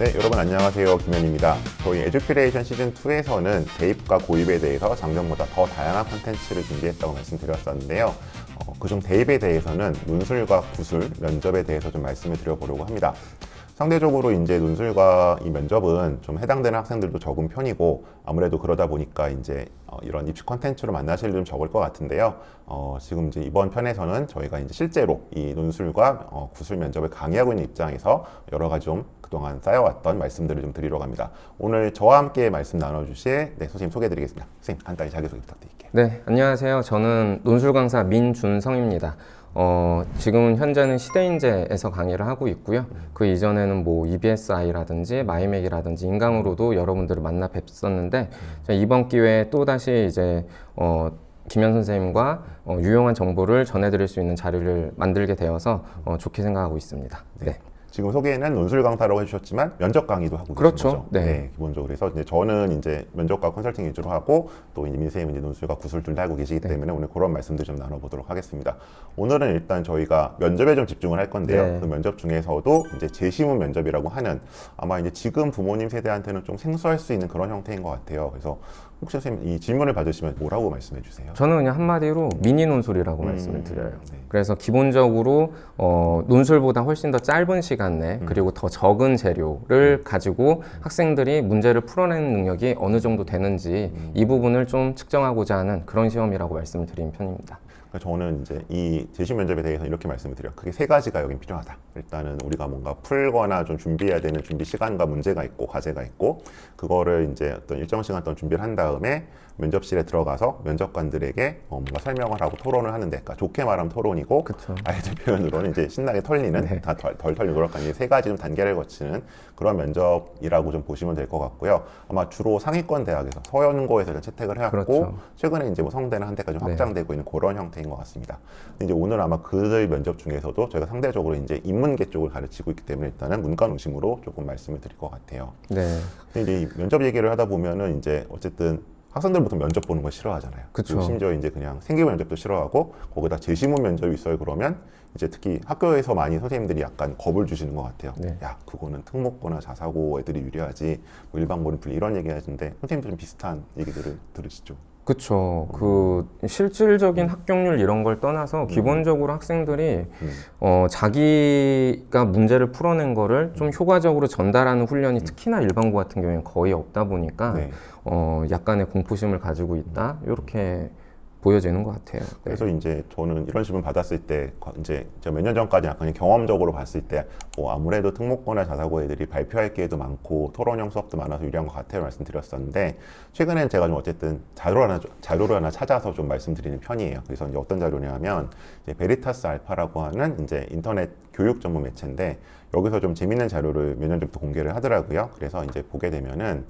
네, 여러분 안녕하세요. 김현입니다. 저희 에듀큐레이션 시즌2에서는 대입과 고입에 대해서 작년보다 더 다양한 콘텐츠를 준비했다고 말씀드렸었는데요. 그중 대입에 대해서는 논술과 구술, 면접에 대해서 좀 말씀을 드려보려고 합니다. 상대적으로 이제 논술과 이 면접은 좀 해당되는 학생들도 적은 편이고 아무래도 그러다 보니까 이제 이런 입시 콘텐츠로 만나실 일은 적을 것 같은데요. 지금 이제 이번 편에서는 저희가 이제 실제로 이 논술과 구술 면접을 강의하고 있는 입장에서 여러 가지 좀 그동안 쌓여왔던 말씀들을 좀 드리러 갑니다. 오늘 저와 함께 말씀 나눠주실 선생님 소개해드리겠습니다. 선생님 간단히 자기소개 부탁드릴게요. 네, 안녕하세요. 저는 논술 강사 민준성입니다. 지금은 현재는 시대인재에서 강의를 하고 있고요. 그 이전에는 뭐 EBSI라든지 마이맥이라든지 인강으로도 여러분들을 만나 뵀었는데 이번 기회에 또 다시 이제 김현 선생님과 유용한 정보를 전해드릴 수 있는 자리를 만들게 되어서 좋게 생각하고 있습니다. 네. 지금 소개는 논술 강사라고 해주셨지만 면접 강의도 하고 그렇죠. 계신 거죠. 네. 기본적으로 그래서 이제 저는 이제 면접과 컨설팅 위주로 하고 또 민 선생님은 이제 논술과 구술 둘 다 하고 계시기 때문에 오늘 그런 말씀들 좀 나눠보도록 하겠습니다. 오늘은 일단 저희가 면접에 좀 집중을 할 건데요. 네. 그 면접 중에서도 이제 재시문 면접이라고 하는 아마 이제 지금 부모님 세대한테는 좀 생소할 수 있는 그런 형태인 것 같아요. 그래서 혹시 선생님 이 질문을 받으시면 뭐라고 말씀해 주세요? 저는 그냥 한마디로 미니 논술이라고 말씀을 드려요. 네. 그래서 기본적으로 논술보다 훨씬 더 짧은 시간 내 그리고 더 적은 재료를 가지고 학생들이 문제를 풀어내는 능력이 어느 정도 되는지 이 부분을 좀 측정하고자 하는 그런 시험이라고 말씀을 드리는 편입니다. 저는 이제 이 재시 면접에 대해서 이렇게 말씀을 드려요. 크게 세 가지가 여긴 필요하다. 일단은 우리가 뭔가 풀거나 좀 준비해야 되는 준비 시간과 문제가 있고 과제가 있고 그거를 이제 어떤 일정 시간 동안 준비를 한 다음에 면접실에 들어가서 면접관들에게 뭔가 설명을 하고 토론을 하는데, 그러니까 좋게 말하면 토론이고 그쵸. 아이들 표현으로는 이제 신나게 털리는 네. 다 덜 털리는 그런 이제 세 가지 좀 단계를 거치는 그런 면접이라고 좀 보시면 될 것 같고요. 아마 주로 상위권 대학에서 서연고에서 채택을 해왔고 그렇죠. 최근에 이제 뭐 성대나 한대까지 좀 네. 확장되고 있는 그런 형태인 것 같습니다. 근데 이제 오늘 아마 그들 면접 중에서도 저희가 상대적으로 이제 인문계 쪽을 가르치고 있기 때문에 일단은 문과 중심으로 조금 말씀을 드릴 것 같아요. 네. 근데 이제 이 면접 얘기를 하다 보면은 이제 어쨌든 학생들 보통 면접 보는 걸 싫어하잖아요. 그쵸. 그리고 심지어 이제 그냥 생기 면접도 싫어하고 거기다 재시문 면접이 있어요. 그러면 이제 특히 학교에서 많이 선생님들이 약간 겁을 주시는 것 같아요. 네. 야, 그거는 특목고나 자사고 애들이 유리하지 뭐 일반고는 불리 이런 얘기 하시는데 선생님도 좀 비슷한 얘기들을 들으시죠. 그쵸. 그 실질적인 합격률 이런 걸 떠나서 기본적으로 학생들이 자기가 문제를 풀어낸 거를 좀 효과적으로 전달하는 훈련이 특히나 일반고 같은 경우에는 거의 없다 보니까 네. 약간의 공포심을 가지고 있다 이렇게 보여지는 것 같아요. 네. 그래서 이제 저는 이런 질문 받았을 때 이제 몇 년 전까지 약간 경험적으로 봤을 때 뭐 아무래도 특목고나 자사고 애들이 발표할 기회도 많고 토론형 수업도 많아서 유리한 것 같아요 말씀드렸었는데 최근엔 제가 좀 어쨌든 자료를 하나 찾아서 좀 말씀드리는 편이에요. 그래서 이제 어떤 자료냐면 이제 베리타스 알파라고 하는 이제 인터넷 교육 전문 매체인데 여기서 좀 재밌는 자료를 몇 년 전부터 공개를 하더라고요. 그래서 이제 보게 되면은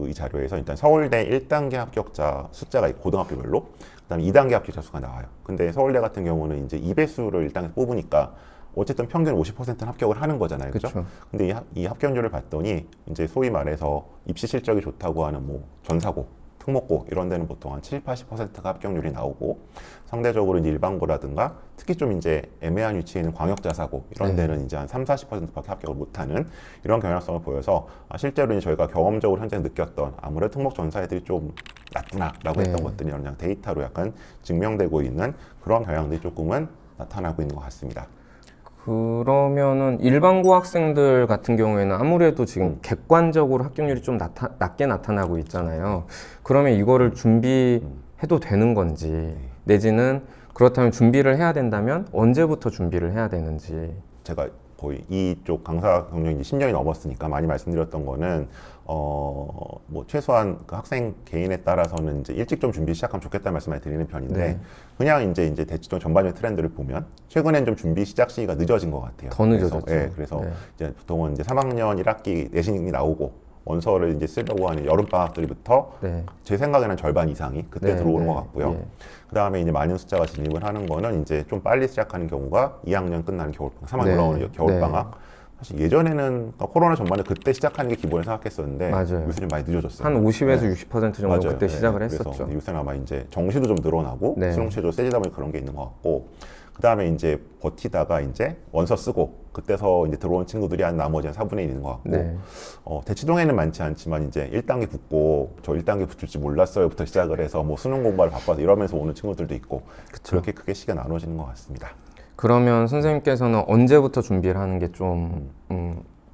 이 자료에서 일단 서울대 1단계 합격자 숫자가 있고 고등학교별로 그다음에 2단계 합격자 수가 나와요. 근데 서울대 같은 경우는 이제 2배수를 1단계에서 뽑으니까 어쨌든 평균 50%는 합격을 하는 거잖아요. 그죠? 그쵸. 근데 이 합격률을 봤더니 이제 소위 말해서 입시 실적이 좋다고 하는 뭐 전사고, 특목고 이런 데는 보통 한 70~80%가 합격률이 나오고 상대적으로 이제 일반고라든가 특히 좀 이제 애매한 위치에 있는 광역자사고 이런 데는 이제 한 30~40%밖에 합격을 못하는 이런 경향성을 보여서 실제로 이제 저희가 경험적으로 현재 느꼈던 아무래도 특목 전사 애들이 좀 낮구나라고 했던 것들이 그냥 데이터로 약간 증명되고 있는 그런 경향들이 조금은 나타나고 있는 것 같습니다. 그러면은 일반고 학생들 같은 경우에는 아무래도 지금 객관적으로 합격률이 좀 낮게 나타나고 있잖아요. 그러면 이거를 준비해도 되는 건지 내지는 그렇다면 준비를 해야 된다면 언제부터 준비를 해야 되는지. 제가 거의 이쪽 강사 경력이 10년이 넘었으니까 많이 말씀드렸던 거는 뭐 최소한 그 학생 개인에 따라서는 이제 일찍 좀 준비 시작하면 좋겠다는 말씀을 드리는 편인데 네. 그냥 이제 대충 전반적인 트렌드를 보면 최근엔 좀 준비 시작 시기가 늦어진 것 같아요. 더 늦어졌죠. 그래서 네. 이제 보통은 이제 3학년 1학기 내신이 나오고 원서를 이제 쓰려고 하는 여름 방학 때부터 네. 제 생각에는 절반 이상이 그때 네, 들어오는 네, 것 같고요. 예. 그 다음에 이제 많은 숫자가 진입을 하는 거는 이제 좀 빨리 시작하는 경우가 2학년 끝나는 겨울방학, 3학년 네, 올라오는 겨울방학. 네. 사실 예전에는 그러니까 코로나 전반에 그때 시작하는 게 기본을 생각했었는데 맞아요. 요새 좀 많이 늦어졌어요. 한 50에서 네. 60% 정도 맞아요. 그때 네. 시작을 그래서 했었죠. 요새는 아마 이제 정시도 좀 늘어나고 네. 수능 체조 세지다 보니 그런 게 있는 것 같고 그 다음에 이제 버티다가 이제 원서 쓰고 그때서 이제 들어온 친구들이 한 나머지 한 4분의 1인 것 같고 네. 대치동에는 많지 않지만 이제 1단계 붙고 저 1단계 붙을 줄 몰랐어요부터 시작을 해서 뭐 수능 공부를 바빠서 이러면서 오는 친구들도 있고 그렇게 크게 시기가 나눠지는 것 같습니다. 그러면 선생님께서는 언제부터 준비를 하는 게 좀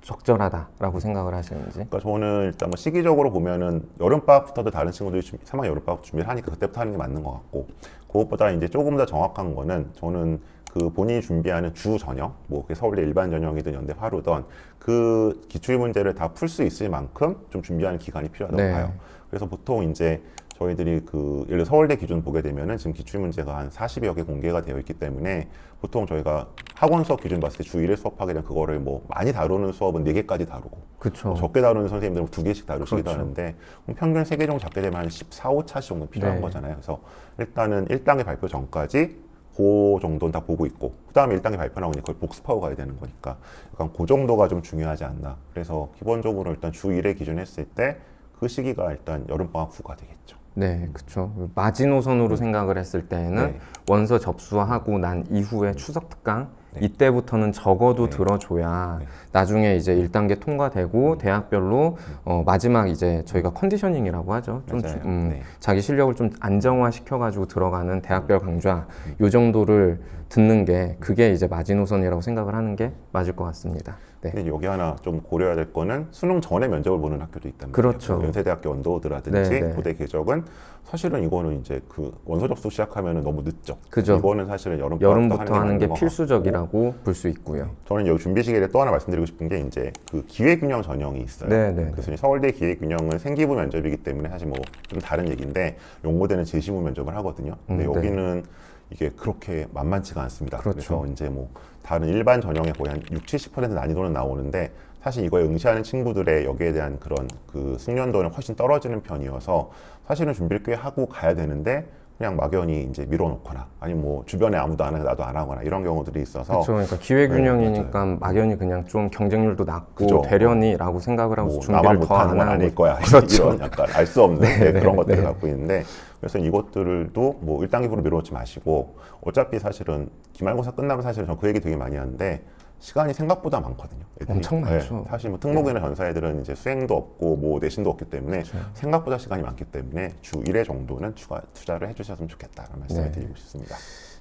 적절하다라고 생각을 하시는지? 그러니까 저는 일단 뭐 시기적으로 보면은 여름방학부터도 다른 친구들이 3학 여름방학 준비를 하니까 그때부터 하는 게 맞는 것 같고 그것보다 이제 조금 더 정확한 거는 저는 그 본인이 준비하는 주 전형, 뭐 그게 서울대 일반 전형이든 연대 화루든 그 기출 문제를 다 풀 수 있을 만큼 좀 준비하는 기간이 필요하다고 네. 봐요. 그래서 보통 이제 저희들이 그 예를 들어 서울대 기준 보게 되면은 지금 기출 문제가 한 40여 개 공개가 되어 있기 때문에 보통 저희가 학원 수업 기준 봤을 때 주 1회 수업하게 되면 그거를 뭐 많이 다루는 수업은 4개까지 다루고 그렇죠. 뭐 적게 다루는 선생님들은 2개씩 다루시기도 그렇죠. 하는데 평균 3개 정도 잡게 되면 한 14, 5차시 정도 필요한 네. 거잖아요. 그래서 일단은 1단계 발표 전까지 그 정도는 다 보고 있고 그 다음에 1단계 발표 나오니 그걸 복습하고 가야 되는 거니까 약간 그 정도가 좀 중요하지 않나. 그래서 기본적으로 일단 주 1회 기준 했을 때 그 시기가 일단 여름방학 후가 되겠죠. 네, 그렇죠. 마지노선으로 생각을 했을 때는 네. 원서 접수하고 난 이후에 추석 특강 네. 이때부터는 적어도 네. 들어줘야 네. 나중에 이제 1단계 통과되고 대학별로 마지막 이제 저희가 컨디셔닝이라고 하죠. 좀 맞아요. 네. 자기 실력을 좀 안정화 시켜가지고 들어가는 대학별 강좌 요 정도를 듣는 게 그게 이제 마지노선이라고 생각을 하는 게 맞을 것 같습니다. 네. 근데 여기 하나 좀 고려해야 될 거는 수능 전에 면접을 보는 학교도 있단 말이에요. 그렇죠. 연세대학교 언더우드라든지 네, 네. 고대 개적은 사실은 이거는 이제 그 원서 접수 시작하면은 너무 늦죠. 그죠. 이거는 사실은 여름부터 하는 게 맞는 것 같고. 필수적이라고 볼 수 있고요. 저는 여기 준비 시기에 또 하나 말씀드리고 싶은 게 이제 그 기회균형 전형이 있어요. 네, 네, 그래서 이 서울대 기회균형은 생기부 면접이기 때문에 사실 뭐 좀 다른 얘기인데 용고대는 제시부 면접을 하거든요. 근데 네. 여기는 이게 그렇게 만만치가 않습니다. 그렇죠. 그래서 이제 뭐 다른 일반 전형에 거의 한 60-70% 난이도는 나오는데 사실 이거에 응시하는 친구들의 여기에 대한 그런 그 숙련도는 훨씬 떨어지는 편이어서 사실은 준비를 꽤 하고 가야 되는데 그냥 막연히 이제 밀어놓거나 아니면 뭐 주변에 아무도 안 하고 나도 안 하거나 이런 경우들이 있어서 그렇죠. 그러니까 기회균형이니까 막연히 그냥 좀 경쟁률도 낮고 그죠. 되려니라고 생각을 하고 뭐 준비를 나만 더 못하는 안 건 하는 아닐 거야. 그렇죠. 이런 약간 알 수 없는 네, 네, 그런 것들을 네. 갖고 있는데 그래서 이것들도 뭐 1단계부로 밀어놓지 마시고 어차피 사실은 기말고사 끝나면 사실은 저 그 얘기 되게 많이 하는데 시간이 생각보다 많거든요. 애들이. 엄청 많죠. 사실 뭐 특목이나 전사 애들은 이제 수행도 없고 뭐 내신도 없기 때문에 그렇죠. 생각보다 시간이 많기 때문에 주 1회 정도는 추가 투자를 해주셨으면 좋겠다라는 말씀을 네. 드리고 싶습니다.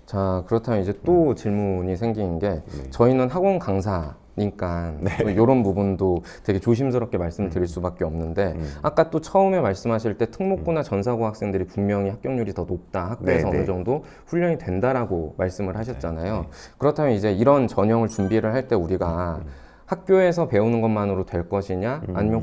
자, 그렇다면 이제 또 질문이 생긴 게 저희는 학원 강사니까 이런 부분도 되게 조심스럽게 말씀드릴 수밖에 없는데 아까 또 처음에 말씀하실 때 특목고나 전사고 학생들이 분명히 합격률이 더 높다. 학교에서 네, 어느 네. 정도 훈련이 된다라고 말씀을 하셨잖아요. 네. 그렇다면 이제 이런 전형을 준비를 할 때 우리가 학교에서 배우는 것만으로 될 것이냐 아니면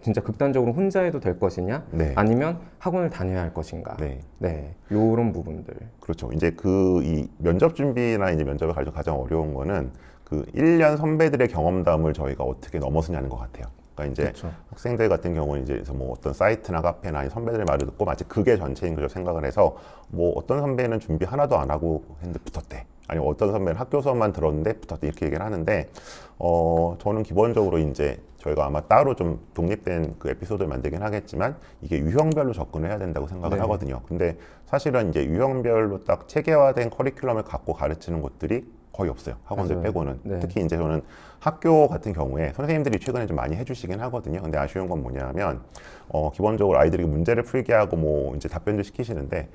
진짜 극단적으로 혼자 해도 될 것이냐 네. 아니면 학원을 다녀야 할 것인가 네. 네, 요런 부분들 그렇죠. 이제 그 이 면접 준비나 이제 면접을 가장 어려운 거는 그 1년 선배들의 경험담을 저희가 어떻게 넘어서냐는 것 같아요. 그러니까 이제 그렇죠. 학생들 같은 경우는 이제 뭐 어떤 사이트나 카페나 이 선배들의 말을 듣고 마치 그게 전체인 거죠 생각을 해서 뭐 어떤 선배는 준비 하나도 안 하고 했는데 붙었대. 아니면 어떤 선배는 학교 수업만 들었는데 붙었대 이렇게 얘기를 하는데 저는 기본적으로 이제 저희가 아마 따로 좀 독립된 그 에피소드를 만들긴 하겠지만 이게 유형별로 접근을 해야 된다고 생각을 네. 하거든요. 근데 사실은 이제 유형별로 딱 체계화된 커리큘럼을 갖고 가르치는 곳들이 거의 없어요. 학원들 맞아요. 빼고는. 네. 특히 이제 저는 학교 같은 경우에 선생님들이 최근에 좀 많이 해주시긴 하거든요. 근데 아쉬운 건 뭐냐면 기본적으로 아이들에게 문제를 풀게 하고 뭐 이제 답변도 시키시는데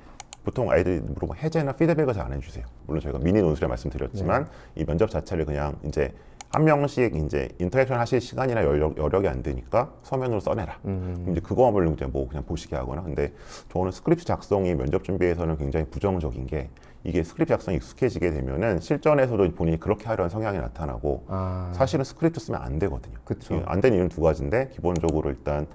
보통 아이들이 물어보면 해제나 피드백을 잘 안 해주세요. 물론 저희가 미니 논술에 말씀드렸지만 이 면접 자체를 그냥 이제 한 명씩 이제 인터랙션 하실 시간이나 여력이 안 되니까 서면으로 써내라. 이제 그거를 이제 뭐 그냥 보시게 하거나. 근데 저는 스크립트 작성이 면접 준비에서는 굉장히 부정적인 게 이게 스크립트 작성이 익숙해지게 되면은 실전에서도 본인이 그렇게 하려는 성향이 나타나고 사실은 스크립트 쓰면 안 되거든요. 그쵸. 안 되는 이유는 두 가지인데 기본적으로 일단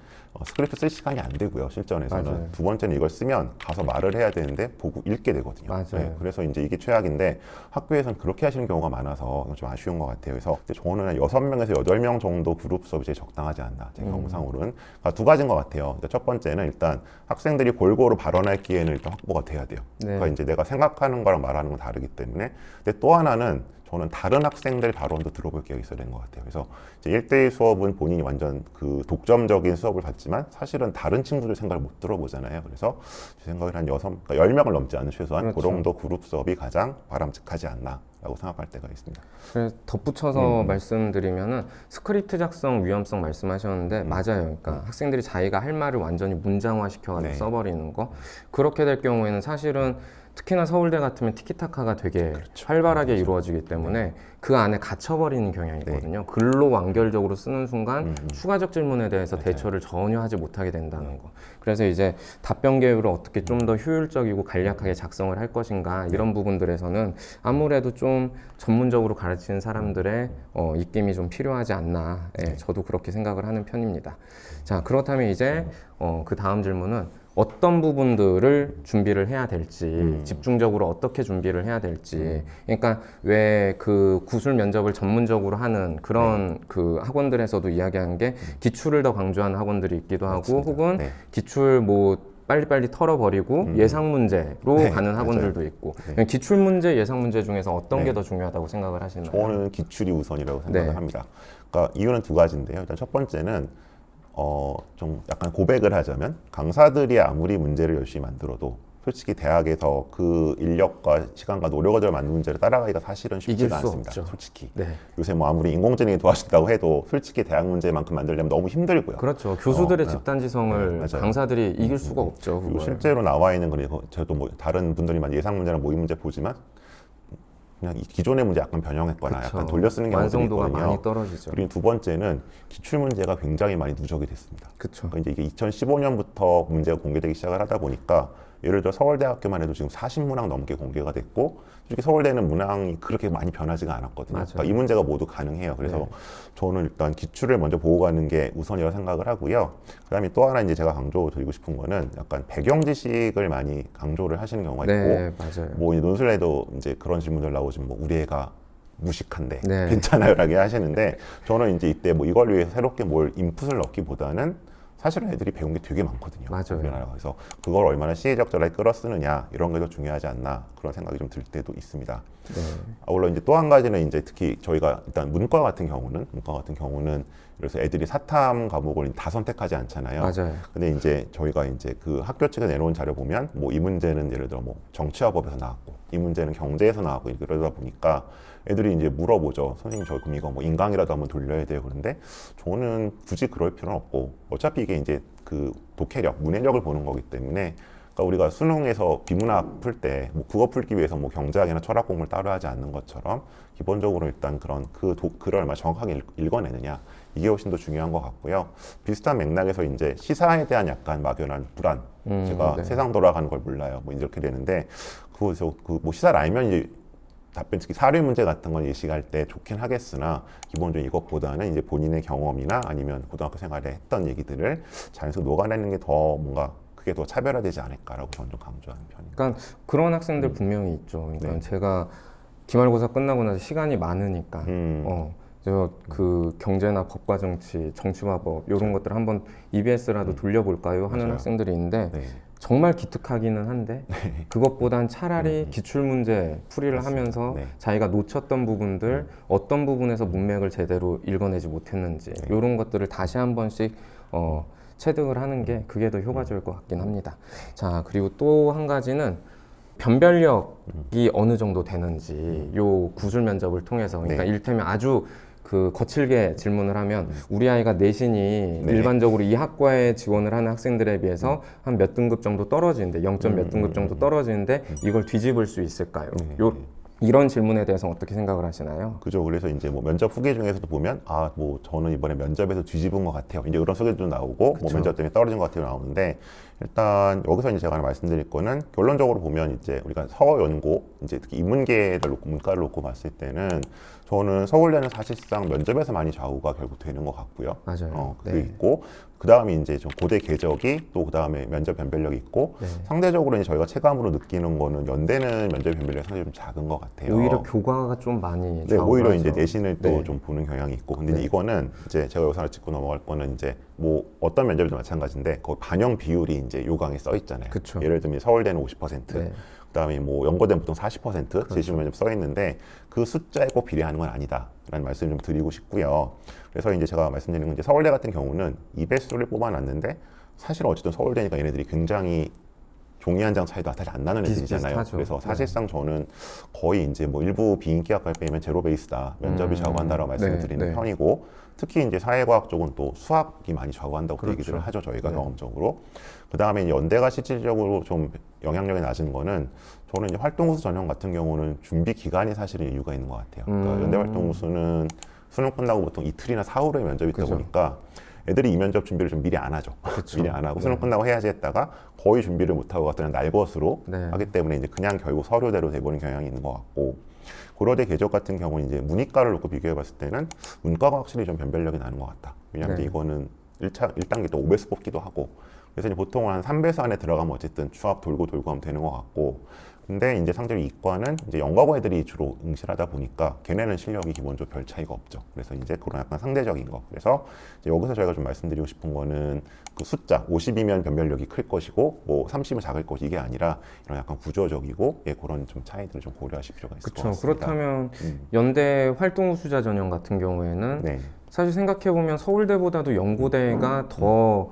스크립트 쓸 시간이 안 되고요. 실전에서는. 맞아요. 두 번째는 이걸 쓰면 가서 말을 해야 되는데 보고 읽게 되거든요. 맞아요. 그래서 이제 이게 최악인데 학교에서는 그렇게 하시는 경우가 많아서 좀 아쉬운 것 같아요. 그래서 저는 한 6명에서 8명 정도 그룹 수업이 제일 적당하지 않나. 제 경험상으로는. 그러니까 두 가지인 것 같아요. 그러니까 첫 번째는 일단 학생들이 골고루 발언할 기회는 일단 확보가 돼야 돼요. 네. 그러니까 이제 내가 생각하는 거랑 말하는 건 다르기 때문에. 근데 또 하나는 저는 다른 학생들 발언도 들어볼 기회가 있어야 되는 것 같아요. 그래서 이제 1대1 수업은 본인이 완전 그 독점적인 수업을 받지만 사실은 다른 친구들 생각을 못 들어보잖아요. 그래서 제 생각에 한 그러니까 10명을 넘지 않은 최소한 그 그렇죠. 정도 그룹 수업이 가장 바람직하지 않나 라고 생각할 때가 있습니다. 그래서 덧붙여서 말씀드리면은 스크립트 작성 위험성 말씀하셨는데 맞아요. 그러니까 학생들이 자기가 할 말을 완전히 문장화 시켜가지고 네. 써버리는 거 그렇게 될 경우에는 사실은 특히나 서울대 같으면 티키타카가 되게 활발하게 이루어지기 때문에 그 안에 갇혀버리는 경향이거든요. 글로 완결적으로 쓰는 순간 추가적 질문에 대해서 대처를 전혀 하지 못하게 된다는 거. 그래서 이제 답변 계율을 어떻게 좀 더 효율적이고 간략하게 작성을 할 것인가 이런 부분들에서는 아무래도 좀 전문적으로 가르치는 사람들의 입김이 좀 필요하지 않나. 예, 저도 그렇게 생각을 하는 편입니다. 자, 그렇다면 이제 그 다음 질문은 어떤 부분들을 준비를 해야 될지 집중적으로 어떻게 준비를 해야 될지 그러니까 왜 그 구술 면접을 전문적으로 하는 그런 그 학원들에서도 이야기하는 게 기출을 더 강조하는 학원들이 있기도 하고 맞습니다. 혹은 네. 기출 뭐 빨리빨리 털어버리고 예상 문제로 네, 가는 학원들도 맞아요. 있고 네. 기출 문제, 예상 문제 중에서 어떤 네. 게 더 중요하다고 생각을 하시나요? 저는 기출이 우선이라고 생각을 네. 합니다. 그러니까 이유는 두 가지인데요. 일단 첫 번째는 좀 약간 고백을 하자면 강사들이 아무리 문제를 열심히 만들어도 솔직히 대학에서 그 인력과 시간과 노력을 들여 만든 문제를 따라가기가 사실은 이길 쉽지가 수 않습니다. 없죠. 솔직히. 네. 요새 뭐 아무리 인공지능이 도와준다고 해도 솔직히 대학 문제만큼 만들려면 너무 힘들고요. 그렇죠. 교수들의 네. 집단지성을 맞아요. 강사들이 이길 수가 없죠. 그리고 그걸. 실제로 나와 있는 그리고 저도 뭐 다른 분들이 많이 예상 문제나 모의 문제 보지만 그냥 이 기존의 문제 약간 변형했거나 그쵸. 약간 돌려 쓰는 경우도 완성도가 있거든요. 많이 떨어지죠. 그리고 두 번째는 기출 문제가 굉장히 많이 누적이 됐습니다. 그렇죠. 그러니까 이제 이게 2015년부터 문제가 공개되기 시작을 하다 보니까 예를 들어 서울대학교만 해도 지금 40문항 넘게 공개가 됐고 솔직히 서울대는 문항이 그렇게 많이 변하지가 않았거든요. 맞아요. 그러니까 이 문제가 모두 가능해요. 그래서 네. 저는 일단 기출을 먼저 보고 가는 게 우선이라고 생각을 하고요. 그다음에 또 하나 이제 제가 강조드리고 싶은 거는 약간 배경 지식을 많이 강조를 하시는 경우가 있고 네, 맞아요. 뭐 논술에도 이제 그런 질문들 나오지만 뭐 우리 애가 무식한데 네. 괜찮아요라고 하시는데 저는 이제 이때 뭐 이걸 위해서 새롭게 뭘 인풋을 넣기보다는 사실은 애들이 배운 게 되게 많거든요. 맞아요. 우리나라가. 그래서 그걸 얼마나 시의적절하게 끌어 쓰느냐 이런 게 더 중요하지 않나 그런 생각이 좀 들 때도 있습니다. 네. 물론 이제 또 한 가지는 이제 특히 저희가 일단 문과 같은 경우는 그래서 애들이 사탐 과목을 다 선택하지 않잖아요. 맞아요. 근데 이제 저희가 이제 그 학교 측에 내놓은 자료 보면 뭐 이 문제는 예를 들어 뭐 정치화법에서 나왔고 이 문제는 경제에서 나왔고 이러다 보니까 애들이 이제 물어보죠. 선생님 저 그럼 이거 뭐 인강이라도 한번 돌려야 돼요. 그런데 저는 굳이 그럴 필요는 없고 어차피 이게 이제 그 독해력, 문해력을 보는 거기 때문에 그러니까 우리가 수능에서 비문학 풀 때 뭐 그거 풀기 위해서 뭐 경제학이나 철학 공부를 따로 하지 않는 것처럼 기본적으로 일단 그런 글을 얼마나 정확하게 읽어내느냐 이게 훨씬 더 중요한 것 같고요. 비슷한 맥락에서 이제 시사에 대한 약간 막연한 불안, 제가 네. 세상 돌아가는 걸 몰라요, 뭐 이렇게 되는데 그거 뭐 시사를 알면 이제 답변 특히 사례 문제 같은 건 예시할 때 좋긴 하겠으나 기본적으로 이것보다는 이제 본인의 경험이나 아니면 고등학교 생활에 했던 얘기들을 자연스럽게 녹아내는 게 더 뭔가 그게 더 차별화되지 않을까라고 저는 좀 강조하는 편입니다. 그러니까 그런 학생들 분명히 있죠. 그러니까 네. 제가 기말고사 끝나고 나서 시간이 많으니까 저 그 경제나 법과 정치, 정치화법 이런 것들 한번 EBS라도 돌려볼까요 하는 맞아요. 학생들이 있는데 네. 정말 기특하기는 한데 그것보단 차라리 기출문제 풀이를 맞습니다. 하면서 네. 자기가 놓쳤던 부분들 어떤 부분에서 문맥을 제대로 읽어내지 못했는지 이런 것들을 다시 한 번씩 체득을 하는 게 그게 더 효과적일 것 같긴 합니다. 자, 그리고 또 한 가지는 변별력이 어느 정도 되는지 요 구술 면접을 통해서 그러니까 네. 이를테면 아주 그 거칠게 질문을 하면 우리 아이가 내신이 네. 일반적으로 이 학과에 지원을 하는 학생들에 비해서 한 몇 등급 정도 떨어지는데 0점 몇 등급 정도 떨어지는데 이걸 뒤집을 수 있을까요? 이런 질문에 대해서 어떻게 생각을 하시나요? 그죠. 그래서 이제 뭐 면접 후기 중에서도 보면 뭐 저는 이번에 면접에서 뒤집은 것 같아요. 이제 이런 소개도 나오고 뭐 면접 때문에 떨어진 것 같아요 나오는데 일단 여기서 이제 제가 하나 말씀드릴 거는 결론적으로 보면 이제 우리가 서연고 이제 특히 인문계를 놓고 문과를 놓고 봤을 때는 저는 서울대는 사실상 면접에서 많이 좌우가 결국 되는 것 같고요. 맞아요. 그게 네. 있고 그 다음에 이제 좀 고대 궤적이 또 그 다음에 면접 변별력이 있고 네. 상대적으로 이제 저희가 체감으로 느끼는 거는 연대는 면접 변별력이 상당히 좀 작은 것 같아요. 오히려 교과가 좀 많이 네, 좌우가 오히려 하죠. 이제 내신을 또 네. 좀 보는 경향이 있고, 근데 네. 이거는 이제 제가 여기서 하나 짚고 넘어갈 거는 이제 뭐 어떤 면접에도 마찬가지인데, 거기 반영 비율이 이제 요강에 써 있잖아요. 그쵸. 예를 들면 서울대는 50%, 네. 그다음에 뭐 연고된 보통 40% 재시험 면접 써 있는데 그 숫자에 꼭 비례하는 건 아니다라는 말씀을 좀 드리고 싶고요. 그래서 이제 제가 말씀드리는 건 이제 서울대 같은 경우는 2배수를 뽑아놨는데 사실 어쨌든 서울대니까 얘네들이 굉장히 종이 한 장 차이도 사실 안 나는 애들이잖아요. 비슷비슷하죠. 그래서 사실상 저는 거의 이제 뭐 일부 비인기학과를 빼면 제로 베이스다, 면접이 좌우한다라고 말씀을 네, 드리는 네. 편이고, 특히 이제 사회과학 쪽은 또 수학이 많이 좌우한다고 그렇죠. 얘기들을 하죠, 저희가 네. 경험적으로. 그 다음에 연대가 실질적으로 좀 영향력이 낮은 거는 저는 이제 활동우수 전형 같은 경우는 준비 기간이 사실은 이유가 있는 것 같아요. 그러니까 연대 활동우수는 수능 끝나고 보통 이틀이나 사흘 후에 면접이 있다 그죠. 보니까 애들이 이 면접 준비를 좀 미리 안 하죠. 그쵸. 미리 안 하고 네. 수능 끝나고 해야지 했다가 거의 준비를 못 하고 갔더니 날것으로 네. 하기 때문에 이제 그냥 결국 서류대로 돼버린 경향이 있는 것 같고, 고려대 궤적 같은 경우는 이제 문이과를 놓고 비교해봤을 때는 문과가 확실히 좀 변별력이 나는 것 같다. 왜냐하면 네. 이제 이거는 1단계 또 5배수 뽑기도 하고, 그래서 이제 보통 한 3배수 안에 들어가면 어쨌든 추합 돌고 하면 되는 것 같고, 근데 이제 상대로 이과는 이제 연과고 애들이 주로 응시하다 보니까 걔네는 실력이 기본적으로 별 차이가 없죠. 그래서 이제 그런 약간 상대적인 거. 그래서 이제 여기서 저희가 좀 말씀드리고 싶은 거는 그 숫자 50이면 변별력이 클 것이고 뭐 30은 작을 것 이게 아니라 이런 약간 구조적이고 그런 좀 차이들을 좀 고려하실 필요가 있을 것 그렇죠. 같습니다. 그렇다면 연대 활동우수자 전형 같은 경우에는 네. 사실 생각해 보면 서울대보다도 연고대가 더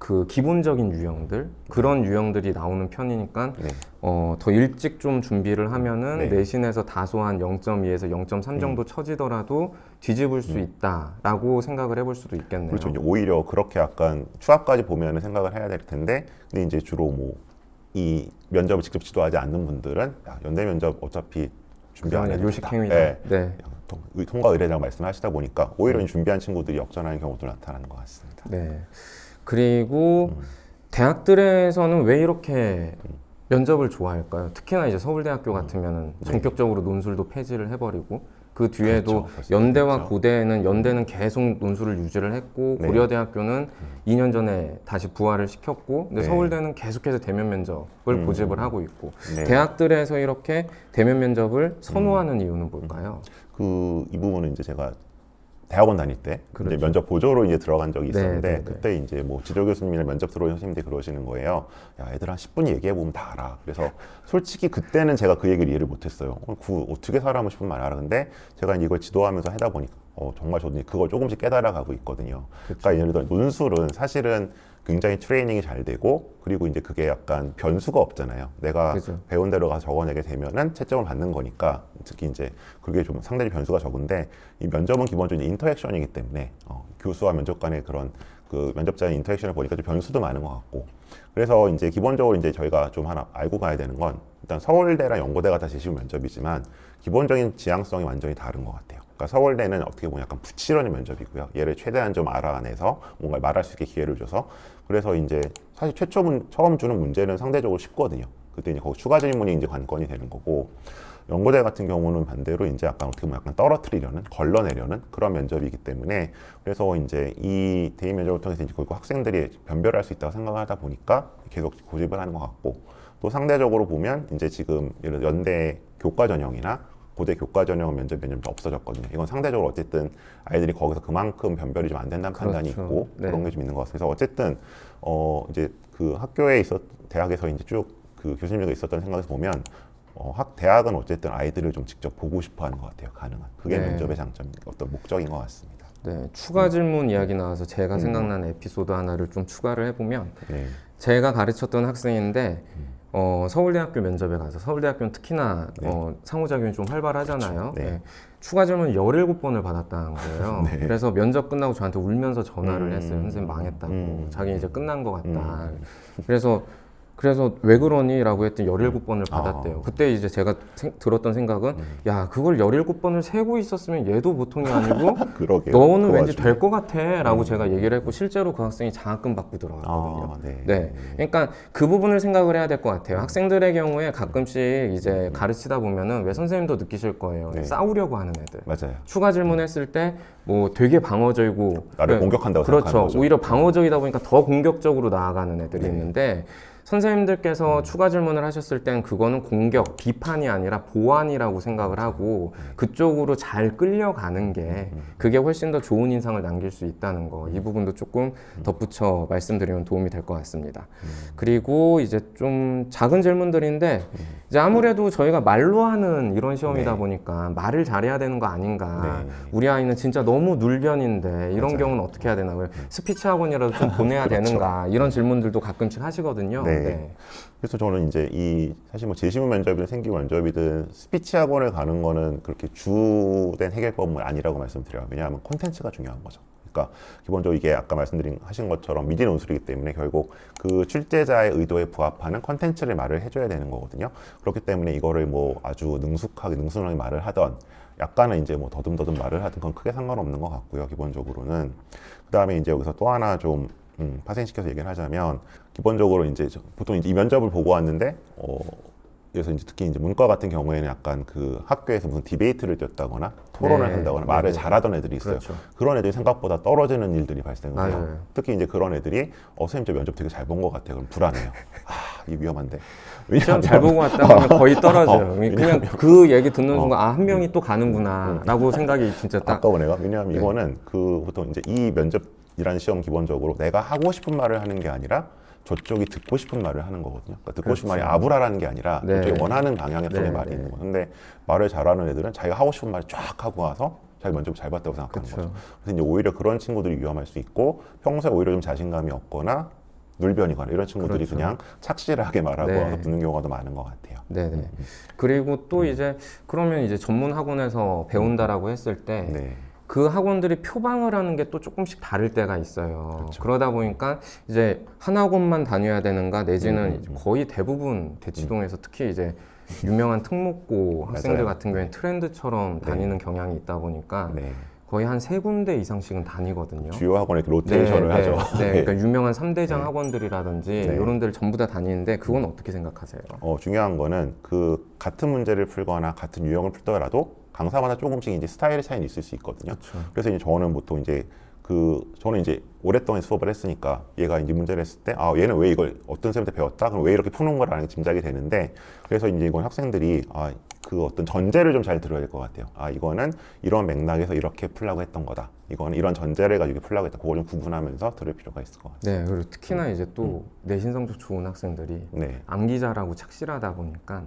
그 기본적인 유형들 그런 유형들이 나오는 편이니까 네. 더 일찍 좀 준비를 하면은 네. 내신에서 다소한 0.2에서 0.3 정도 처지더라도 뒤집을 수 있다라고 생각을 해볼 수도 있겠네요. 그렇죠. 이제 오히려 그렇게 약간 추합까지 보면은 생각을 해야 될 텐데, 근데 이제 주로 뭐 이 면접을 직접 지도하지 않는 분들은 연대 면접 어차피 준비 안 해도 요식행위다. 된다. 네. 통과 의뢰라고 말씀하시다 보니까 오히려 준비한 친구들이 역전하는 경우도 나타나는 것 같습니다. 네. 그리고 대학들에서는 왜 이렇게 면접을 좋아할까요? 특히나 이제 서울대학교 같으면은 전격적으로 논술도 폐지를 해버리고 그 뒤에도 그렇죠. 벌써 연대와 그랬죠. 연대는 계속 논술을 유지를 했고 네. 고려대학교는 2년 전에 다시 부활을 시켰고 근데 네. 서울대는 계속해서 대면 면접을 고집을 하고 있고 네. 대학들에서 이렇게 대면 면접을 선호하는 이유는 뭘까요? 이 부분은 이제 제가 대학원 다닐 때 이제 면접 보조로 이제 들어간 적이 있었는데, 네, 네, 네. 그때 이제 뭐 지도교수님이나 면접 들어오신 선생님들이 그러시는 거예요. 야, 애들 한 10분 얘기해 보면 다 알아. 그래서 솔직히 그때는 제가 그 얘기를 이해를 못했어요. 어떻게 사람을 10분 말 알아? 근데 제가 이걸 지도하면서 하다 보니까 정말 저도 그걸 조금씩 깨달아가고 있거든요. 그러니까 예를 들어 논술은 사실은 굉장히 트레이닝이 잘 되고, 그리고 이제 그게 약간 변수가 없잖아요. 내가 그죠. 배운 대로 가서 적어내게 되면은 채점을 받는 거니까, 특히 이제 그게 좀 상당히 변수가 적은데, 이 면접은 기본적으로 인터액션이기 때문에 교수와 면접 간의 그런 그 면접자의 인터액션을 보니까 좀 변수도 많은 것 같고, 그래서 이제 기본적으로 이제 저희가 좀 하나 알고 가야 되는 건, 일단 서울대랑 연고대가 다 재시험 면접이지만 기본적인 지향성이 완전히 다른 것 같아요. 그러니까 서울대는 어떻게 보면 약간 부치런의 면접이고요. 얘를 최대한 좀 알아내서 뭔가 말할 수 있게 기회를 줘서, 그래서 이제 사실 처음 주는 문제는 상대적으로 쉽거든요. 그때 이제 거기 추가 질문이 이제 관건이 되는 거고, 연고대 같은 경우는 반대로 이제 약간 어떻게 보면 약간 떨어뜨리려는, 걸러내려는 그런 면접이기 때문에, 그래서 이제 이 대인 면접을 통해서 이제 그 학생들이 변별할 수 있다고 생각하다 보니까 계속 고집을 하는 것 같고, 또 상대적으로 보면 이제 지금 예를 들어 연대 교과 전형이나 고대 교과 전형 면접이 없어졌거든요. 이건 상대적으로 어쨌든 아이들이 거기서 그만큼 변별이 좀 안 된다는 판단이 그렇죠. 있고, 네. 그런 게 좀 있는 것 같아요. 그래서 어쨌든 이제 그 학교에 대학에서 이제 쭉 그 교수님들과 있었던 생각에서 보면 대학은 어쨌든 아이들을 좀 직접 보고 싶어하는 것 같아요. 가능한 그게 네. 면접의 장점, 어떤 목적인 것 같습니다. 네, 추가 질문 이야기 나와서 제가 생각나는 에피소드 하나를 좀 추가를 해보면 네. 제가 가르쳤던 학생인데 서울대학교 면접에 가서 서울대학교는 특히나 상호작용이 좀 활발하잖아요. 그렇죠. 네. 네. 추가 질문 17번을 받았다는 거예요. 네. 그래서 면접 끝나고 저한테 울면서 전화를 했어요. 선생님 망했다고. 자기 이제 끝난 것 같다. 그래서 왜 그러니? 라고 했더니 17번을 받았대요. 그때 이제 제가 들었던 생각은 야, 그걸 17번을 세고 있었으면 얘도 보통이 아니고 그러게요. 너는 그 왠지 와중에. 될 것 같아 라고 제가 얘기를 했고 실제로 그 학생이 장학금 받고 들어갔거든요. 네. 네. 그러니까 그 부분을 생각을 해야 될 것 같아요. 학생들의 경우에 가끔씩 이제 가르치다 보면은 왜 선생님도 느끼실 거예요. 네. 싸우려고 하는 애들. 맞아요. 추가 질문했을 때 뭐 되게 방어적이고 나를 공격한다고 그렇죠. 생각하는 거죠. 오히려 방어적이다 보니까 더 공격적으로 나아가는 애들이 네. 있는데 선생님들께서 추가 질문을 하셨을 땐 그거는 공격, 비판이 아니라 보완이라고 생각을 하고 그쪽으로 잘 끌려가는 게 그게 훨씬 더 좋은 인상을 남길 수 있다는 거. 이 부분도 조금 덧붙여 말씀드리면 도움이 될 것 같습니다. 그리고 이제 좀 작은 질문들인데 이제 아무래도 저희가 말로 하는 이런 시험이다 네. 보니까 말을 잘해야 되는 거 아닌가. 네. 우리 아이는 진짜 너무 눌변인데 이런 맞아요. 경우는 어떻게 해야 되나? 스피치 학원이라도 좀 보내야 그렇죠. 되는가? 이런 질문들도 가끔씩 하시거든요. 네. 그래서 저는 이제 사실 뭐 재시문 면접이든 생기 면접이든 스피치 학원을 가는 거는 그렇게 주된 해결법은 아니라고 말씀드려요. 왜냐하면 콘텐츠가 중요한 거죠. 그러니까 기본적으로 이게 아까 하신 것처럼 미디 논술이기 때문에 결국 그 출제자의 의도에 부합하는 콘텐츠를 말을 해줘야 되는 거거든요. 그렇기 때문에 이거를 뭐 아주 능숙하게 말을 하던 약간은 이제 뭐 더듬더듬 말을 하든 그건 크게 상관없는 것 같고요. 기본적으로는. 그 다음에 이제 여기서 또 하나 좀 파생시켜서 얘기를 하자면 기본적으로 이제 보통 이제 이 면접을 보고 왔는데 그래서 이제 특히 이제 문과 같은 경우에는 약간 그 학교에서 무슨 디베이트를 뛰었다거나 토론을 네, 한다거나 네, 말을 네. 잘하던 애들이 있어요. 그렇죠. 그런 애들이 생각보다 떨어지는 일들이 발생을 해요. 맞아요. 특히 이제 그런 애들이 선생님 저 면접 되게 잘 본 것 같아요. 그럼 불안해요. 이게 위험한데. 시험 잘 보고 왔다 보면 거의 떨어져요. 그냥 왜냐하면 그 얘기 듣는 순간 아, 한 명이 또 가는구나 라고 생각이 진짜 딱 아까운 애가 왜냐하면 네. 이거는 그 보통 이제 이 면접이라는 시험 기본적으로 내가 하고 싶은 말을 하는 게 아니라 저쪽이 듣고 싶은 말을 하는 거거든요. 그러니까 듣고 싶은 말이 아브라라는 게 아니라 네. 저쪽이 원하는 방향의 쪽의 네, 말이 네. 있는 거예요. 근데 말을 잘하는 애들은 자기가 하고 싶은 말을 쫙 하고 와서 자기 면접을 잘 봤다고 생각하는 그쵸. 거죠. 그래서 이제 오히려 그런 친구들이 위험할 수 있고 평소에 오히려 좀 자신감이 없거나 눌변이거나 이런 친구들이 그렇죠. 그냥 착실하게 말하고 네. 와서 붙는 경우가 더 많은 것 같아요. 네네. 그리고 또 이제 그러면 이제 전문 학원에서 배운다라고 했을 때 네. 그 학원들이 표방을 하는 게 또 조금씩 다를 때가 있어요. 그렇죠. 그러다 보니까 이제 한 학원만 다녀야 되는가 내지는 거의 대부분 대치동에서 특히 이제 유명한 특목고 학생들 맞아요. 같은 경우에는 트렌드처럼 네. 다니는 경향이 있다 보니까 네. 거의 한 3군데 이상씩은 다니거든요. 주요 학원에 이렇게 로테이션을 하죠. 네, 그러니까 유명한 3대장 네. 학원들이라든지 네. 이런 데를 전부 다 다니는데 그건 어떻게 생각하세요? 중요한 거는 그 같은 문제를 풀거나 같은 유형을 풀더라도 강사마다 조금씩 이제 스타일의 차이는 있을 수 있거든요. 그렇죠. 그래서 이제 저는 보통 이제 저는 이제 오랫동안 수업을 했으니까 얘가 이제 문제를 했을 때 얘는 왜 이걸 어떤 쌤한테 배웠다? 그럼 왜 이렇게 푸는 거라는 게 짐작이 되는데 그래서 이제 이건 학생들이 그 어떤 전제를 좀 잘 들어야 될 것 같아요. 이거는 이런 맥락에서 이렇게 풀려고 했던 거다. 이거는 이런 전제를 가지고 이렇게 풀려고 했다. 그걸 좀 구분하면서 들을 필요가 있을 것 같아요. 네, 그리고 특히나 이제 또 내신 성적 좋은 학생들이 네. 암기자라고 착실하다 보니까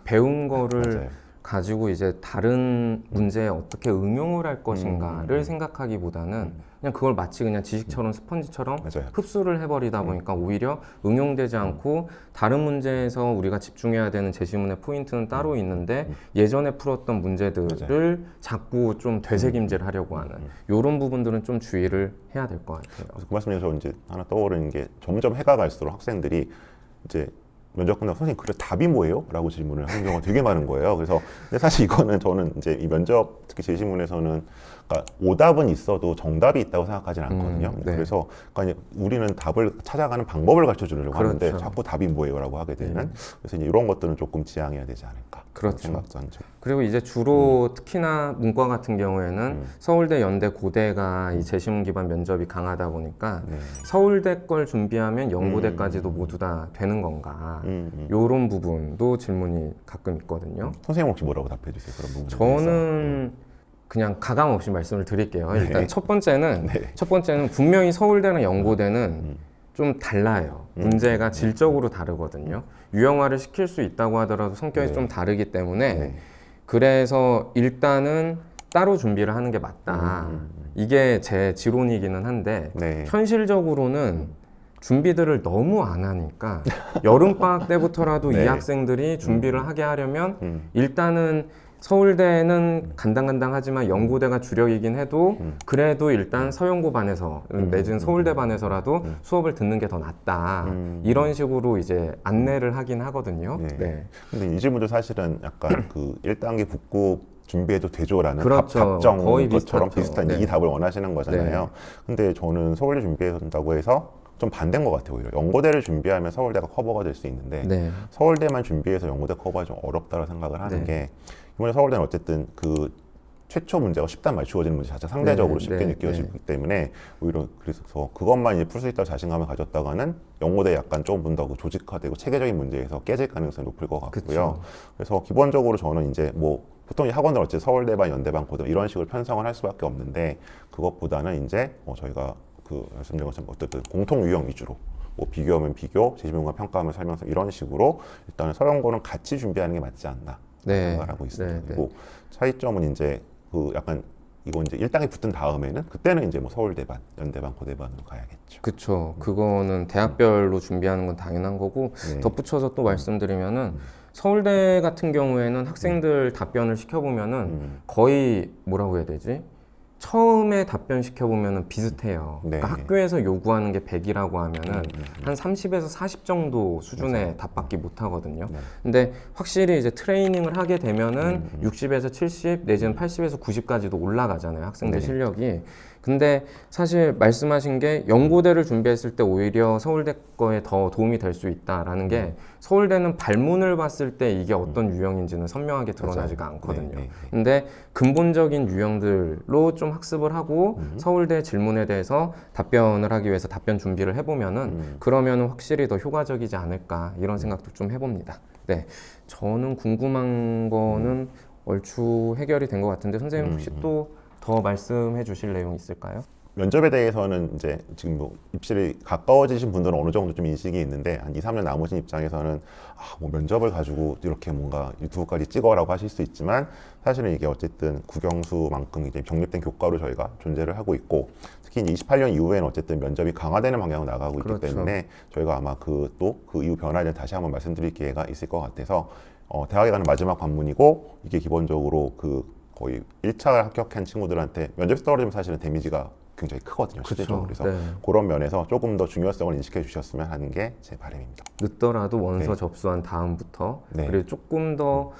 배운 거를 맞아요. 가지고 이제 다른 문제에 어떻게 응용을 할 것인가를 생각하기보다는 그냥 그걸 마치 그냥 지식처럼 스펀지처럼 맞아요. 흡수를 해버리다 보니까 오히려 응용되지 않고 다른 문제에서 우리가 집중해야 되는 제시문의 포인트는 따로 있는데 예전에 풀었던 문제들을 자꾸 좀 되새김질 하려고 하는 이런 부분들은 좀 주의를 해야 될 것 같아요. 그래서 그 말씀 중에서 이제 하나 떠오르는 게 점점 해가 갈수록 학생들이 이제 면접 끝나고 선생님 그래 답이 뭐예요? 라고 질문을 하는 경우가 되게 많은 거예요. 그래서 근데 사실 이거는 저는 이제 이 면접 특히 제시문에서는 그러니까 오답은 있어도 정답이 있다고 생각하지는 않거든요. 네. 그래서 그러니까 우리는 답을 찾아가는 방법을 가르쳐 주려고 하는데 그렇죠. 자꾸 답이 뭐예요라고 하게 되는 그래서 이제 이런 것들은 조금 지양해야 되지 않을까 그렇죠. 생각도 좀. 그리고 이제 주로 특히나 문과 같은 경우에는 서울대, 연대, 고대가 이 제시문 기반 면접이 강하다 보니까 네. 서울대 걸 준비하면 연고대까지도 모두 다 되는 건가 이런 부분도 질문이 가끔 있거든요. 선생님 혹시 뭐라고 답해 주세요? 그런 부분에 저는 그냥 가감 없이 말씀을 드릴게요. 네. 일단 첫 번째는 분명히 서울대랑 연고대는 좀 달라요. 문제가 질적으로 다르거든요. 유형화를 시킬 수 있다고 하더라도 성격이 네. 좀 다르기 때문에 네. 그래서 일단은 따로 준비를 하는 게 맞다. 이게 제 지론이기는 한데 네. 현실적으로는 준비들을 너무 안 하니까 여름방학 때부터라도 네. 이 학생들이 준비를 하게 하려면 일단은 서울대는 간당간당하지만 연고대가 주력이긴 해도 그래도 일단 서연고 반에서 내지는 서울대 반에서라도 수업을 듣는 게 더 낫다. 이런 식으로 이제 안내를 하긴 하거든요. 네. 네. 근데 이 질문도 사실은 약간 그 1단계 붙고 준비해도 되죠라는 그렇죠. 답정 거의 것처럼 비슷하죠. 비슷한 네. 이 답을 원하시는 거잖아요. 네. 근데 저는 서울대 준비한다고 해서 좀 반대인 것 같아요. 오히려 연고대를 준비하면 서울대가 커버가 될 수 있는데 네. 서울대만 준비해서 연고대 커버가 좀 어렵다고 생각을 하는 네. 게 이번에 서울대는 어쨌든 그 최초 문제가 쉽단 말이에요. 주어지는 문제 자체가 상대적으로 네, 쉽게 네, 느껴지기 때문에 오히려 그래서 그것만 이제 풀 수 있다고 자신감을 가졌다가는 연고대 약간 조금 더 조직화되고 체계적인 문제에서 깨질 가능성이 높을 것 같고요. 그쵸. 그래서 기본적으로 저는 이제 뭐 보통 이 학원들 어째 서울대반, 연대반, 고대 이런 식으로 편성을 할 수밖에 없는데 그것보다는 이제 저희가 그 말씀드린 것처럼 어쨌든 공통 유형 위주로 뭐 비교하면 비교, 재질문과 평가하면 설명서 이런 식으로 일단은 서영고는 같이 준비하는 게 맞지 않나 네. 생각을 하고 있습니다. 네, 네. 그리고 차이점은 이제 그 약간 이거 이제 1단계 붙은 다음에는 그때는 이제 뭐 서울대반, 연대반, 고대반으로 가야겠죠. 그쵸. 그거는 대학별로 준비하는 건 당연한 거고 네. 덧붙여서 또 말씀드리면은 서울대 같은 경우에는 학생들 답변을 시켜보면은 거의 뭐라고 해야 되지? 처음에 답변 시켜보면은 비슷해요. 네. 그러니까 학교에서 요구하는 게 100이라고 하면은 한 30에서 40 정도 수준의 답밖에 못 하거든요. 네. 근데 확실히 이제 트레이닝을 하게 되면은 60에서 70 내지는 80에서 90까지도 올라가잖아요. 학생들 네. 실력이. 근데 사실 말씀하신 게 연고대를 준비했을 때 오히려 서울대 거에 더 도움이 될 수 있다라는 게 서울대는 발문을 봤을 때 이게 어떤 유형인지는 선명하게 드러나지가 맞아요. 않거든요. 네, 네, 네. 근데 근본적인 유형들로 좀 학습을 하고 서울대 질문에 대해서 답변을 하기 위해서 답변 준비를 해보면은 그러면은 확실히 더 효과적이지 않을까 이런 생각도 좀 해봅니다. 네, 저는 궁금한 거는 얼추 해결이 된 것 같은데 선생님 혹시 또 더 말씀해 주실 내용 있을까요? 면접에 대해서는 이제 지금 뭐 입실이 가까워지신 분들은 어느 정도 좀 인식이 있는데 한 2, 3년 남으신 입장에서는 뭐 면접을 가지고 이렇게 뭔가 유튜브까지 찍어라고 하실 수 있지만 사실은 이게 어쨌든 국영수만큼 이제 정립된 교과로 저희가 존재를 하고 있고 특히 이제 28년 이후에는 어쨌든 면접이 강화되는 방향으로 나가고 있기 그렇죠. 때문에 저희가 아마 그 이후 변화를 다시 한번 말씀드릴 기회가 있을 것 같아서 대학에 가는 마지막 관문이고 이게 기본적으로 그 거의 1차를 합격한 친구들한테 면접에서 떨어지면 사실은 데미지가 굉장히 크거든요. 실제적으로. 그래서 네. 그런 면에서 조금 더 중요성을 인식해 주셨으면 하는 게 제 바람입니다. 늦더라도 원서 네. 접수한 다음부터 네. 그리고 조금 더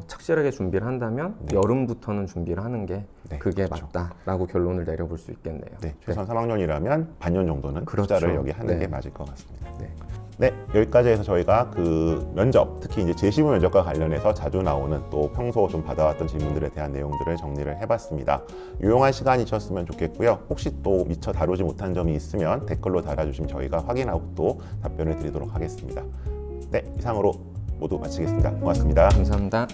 착실하게 준비를 한다면 네. 여름부터는 준비를 하는 게 네, 그게 그렇죠. 맞다라고 결론을 내려볼 수 있겠네요. 네, 최소한 3학년이라면 반년 정도는 그렇죠. 투자를 여기 하는 네. 게 맞을 것 같습니다. 네. 네, 여기까지 해서 저희가 그 면접, 특히 이제 제시부 면접과 관련해서 자주 나오는 또 평소 좀 받아왔던 질문들에 대한 내용들을 정리를 해봤습니다. 유용한 시간이셨으면 좋겠고요. 혹시 또 미처 다루지 못한 점이 있으면 댓글로 달아주시면 저희가 확인하고 또 답변을 드리도록 하겠습니다. 네, 이상으로 모두 마치겠습니다. 고맙습니다. 감사합니다.